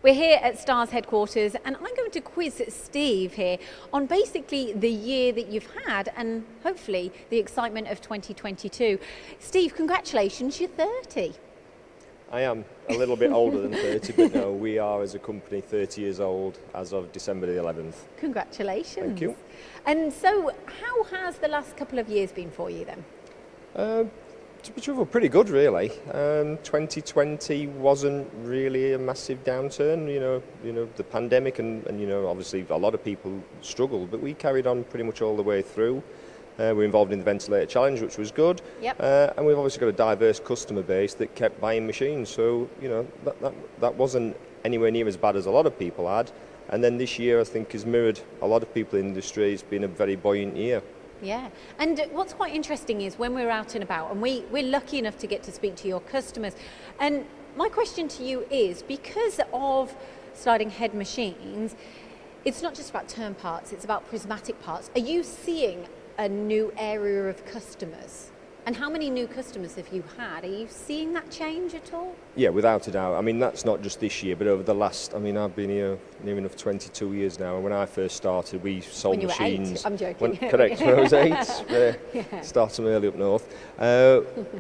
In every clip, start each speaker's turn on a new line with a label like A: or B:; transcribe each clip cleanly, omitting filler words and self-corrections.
A: We're here at Star's headquarters and I'm going to quiz Steve here on basically the year that you've had and hopefully the excitement of 2022. Steve, congratulations, you're 30.
B: I am a little bit older than 30, but no, we are as a company 30 years old as of December the 11th.
A: Congratulations.
B: Thank you.
A: And so how has the last couple of years been for you then?
B: To be truthful, pretty good really. 2020 wasn't really a massive downturn, you know the pandemic and obviously a lot of people struggled, but we carried on pretty much all the way through. We're involved in the ventilator challenge, which was good.
A: Yep.
B: And we've obviously got a diverse customer base that kept buying machines, so that wasn't anywhere near as bad as a lot of people had. And then this year I think has mirrored a lot of people in the industry. It's been a very buoyant year.
A: Yeah, and what's quite interesting is when we're out and about and we're lucky enough to get to speak to your customers, and my question to you is, because of sliding head machines, it's not just about turn parts, it's about prismatic parts. Are you seeing a new area of customers? And how many new customers have you had? Are you seeing that change at all?
B: Yeah, without a doubt. I mean, that's not just this year, but over the last, I've been here near enough 22 years now, and when I first started, we sold
A: when you
B: machines.
A: Were 8, I'm joking.
B: Correct, when I was 8.
A: Yeah.
B: Started them early up north.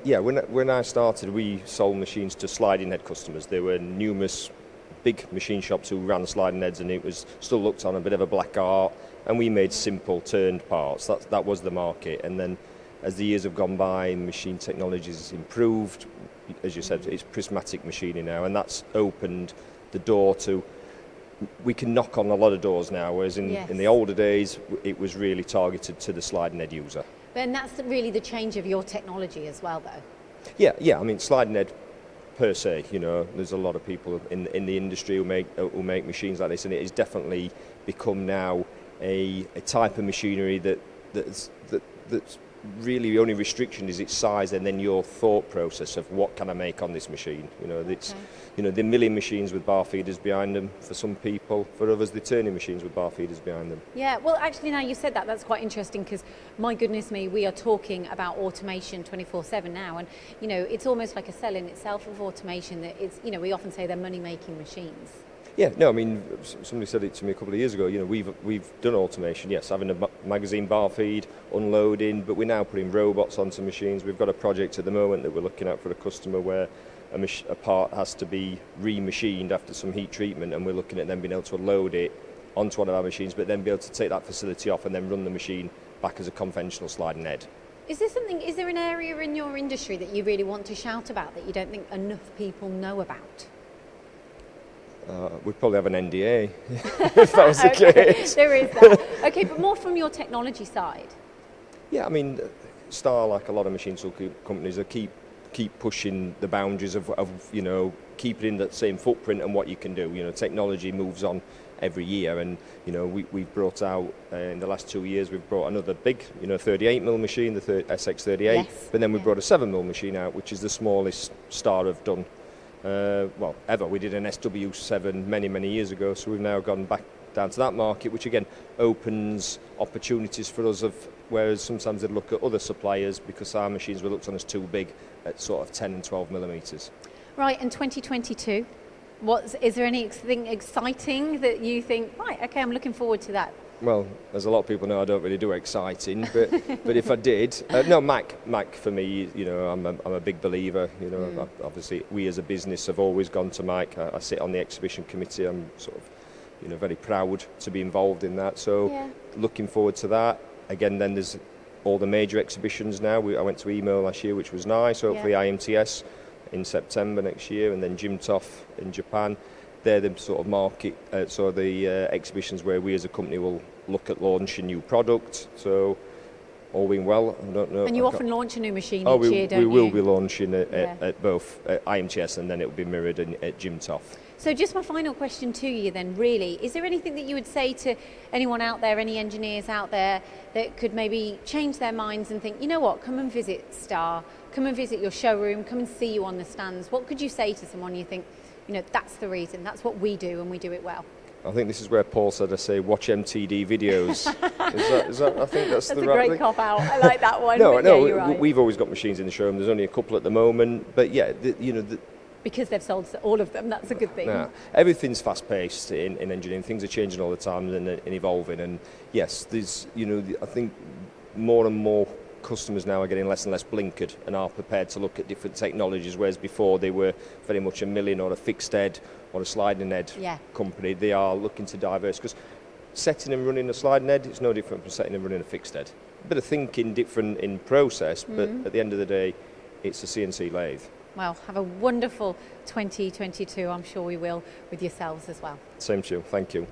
B: Yeah, when I started, we sold machines to sliding head customers. There were numerous big machine shops who ran sliding heads, and it was still looked on a bit of a black art, and we made simple turned parts. That was the market. And then as the years have gone by, machine technology has improved. As you said, it's prismatic machining now, and that's opened the door to, we can knock on a lot of doors now, whereas in the older days, it was really targeted to the sliding head user.
A: And that's really the change of your technology as well, though.
B: Yeah, I mean, sliding head per se, there's a lot of people in the industry who make machines like this, and it has definitely become now a type of machinery that's really the only restriction is its size and then your thought process of what can I make on this machine. The milling machines with bar feeders behind them for some people, for others the turning machines with bar feeders behind them.
A: Yeah, well actually now you said that, that's quite interesting, because my goodness me, we are talking about automation 24/7 now, and it's almost like a cell in itself of automation that it's, we often say they're money making machines.
B: Yeah, no, I mean, somebody said it to me a couple of years ago, we've done automation, yes, having a magazine bar feed, unloading, but we're now putting robots onto machines. We've got a project at the moment that we're looking at for a customer where a part has to be remachined after some heat treatment, and we're looking at them being able to load it onto one of our machines, but then be able to take that facility off and then run the machine back as a conventional sliding head.
A: Is there an area in your industry that you really want to shout about that you don't think enough people know about?
B: We'd probably have an NDA if that was the case.
A: There is that. Okay, but more from your technology side. Yeah,
B: I mean, Star, like a lot of machine tool companies, keep pushing the boundaries of keeping in that same footprint and what you can do. Technology moves on every year, and we've brought out in the last 2 years we've brought another big 38mm machine, the SX38,
A: yes.
B: But then we brought a 7mm machine out, which is the smallest Star have done. Ever. We did an SW7 many years ago, so we've now gone back down to that market, which again opens opportunities for us, whereas sometimes they'd look at other suppliers because our machines were looked on as too big at sort of 10 and 12 millimetres.
A: Right, and 2022, is there anything exciting that you think, right, okay, I'm looking forward to that?
B: Well, as a lot of people know, I don't really do exciting, but if I did, no, Mac for me, I'm a big believer. Obviously, we as a business have always gone to Mac. I sit on the exhibition committee. I'm sort of, very proud to be involved in that. So, looking forward to that. Again, then there's all the major exhibitions now. I went to EMO last year, which was nice. Hopefully, IMTS in September next year, and then JIMTOF in Japan. They're the sort of market, exhibitions where we as a company will look at launching new products. So, all being well, I don't know.
A: And you often launch a new machine each year, don't you?
B: We will be launching at both IMTS, and then it will be mirrored at JIMTOF.
A: So just my final question to you then, really, is there anything that you would say to anyone out there, any engineers out there, that could maybe change their minds and think, you know what, come and visit Star, come and visit your showroom, come and see you on the stands? What could you say to someone you think, that's the reason, that's what we do and we do it well?
B: I think this is where Paul said, I say, watch MTD videos. is that, I think that's the right thing.
A: That's a great cop-out. I like that one.
B: No,
A: you're right.
B: We've always got machines in the showroom. There's only a couple at the moment. But yeah,
A: because they've sold all of them. That's a good thing.
B: Yeah. Everything's fast-paced in engineering. Things are changing all the time and evolving. And yes, there's, I think more and more customers now are getting less and less blinkered and are prepared to look at different technologies, whereas before they were very much a milling or a fixed head or a sliding head company. They are looking to diverse, because setting and running a sliding head is no different from setting and running a fixed head. A bit of thinking different in process, but at the end of the day, it's a CNC lathe.
A: Well, have a wonderful 2022. I'm sure we will with yourselves as well.
B: Same to you. Thank you.